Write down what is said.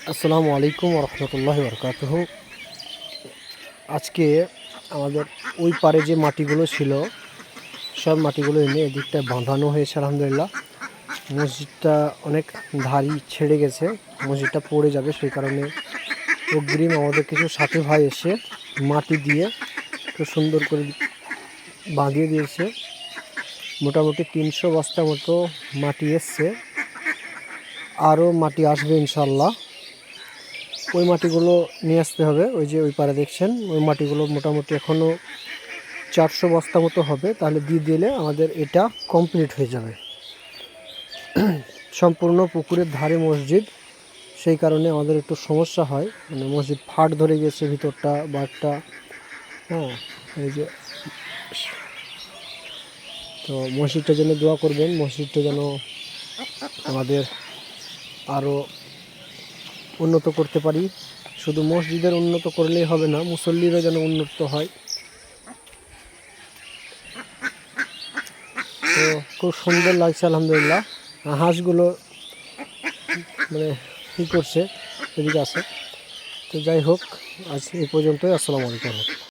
আসসালামু আলাইকুম রহমতুল্লাহি বরকাতুহু। আজকে আমাদের ওই পারে যে মাটিগুলো ছিল সব মাটিগুলো এনে এদিকটা বাঁধানো হয়েছে আলহামদুলিল্লাহ। মসজিদটা অনেক ধারি ছেড়ে গেছে, মসজিদটা পড়ে যাবে, সেই কারণে অগ্রিম আমাদের কিছু সাথী ভাই এসে মাটি দিয়ে খুব সুন্দর করে বাঁধিয়ে দিয়েছে। মোটামুটি 300 বস্তা মতো মাটি এসছে, আরও মাটি আসবে ইনশাল্লাহ। ওই মাটিগুলো নিয়ে আসতে হবে। ওই যে ওই পারে দেখছেন, ওই মাটিগুলো মোটামুটি এখনও 400 বস্তা মতো হবে, তাহলে দিয়ে দিলে আমাদের এটা কমপ্লিট হয়ে যাবে। সম্পূর্ণ পুকুরের ধারে মসজিদ, সেই কারণে আমাদের একটু সমস্যা হয়, মানে মসজিদ ফাট ধরে গেছে ভিতরটা বারটা। হ্যাঁ, এই যে তো মসজিদটা যেন দোয়া করবেন, মসজিদটা যেন আমাদের আরও উন্নত করতে পারি। শুধু মসজিদের উন্নত করলেই হবে না, মুসল্লিরও যেন উন্নত হয়। তো খুব সুন্দর লাগছে আলহামদুলিল্লাহ। হাঁসগুলো মানে কী করছে, এদিকে আছে। তো যাই হোক, আজ এই পর্যন্তই। আসসালামু আলাইকুম।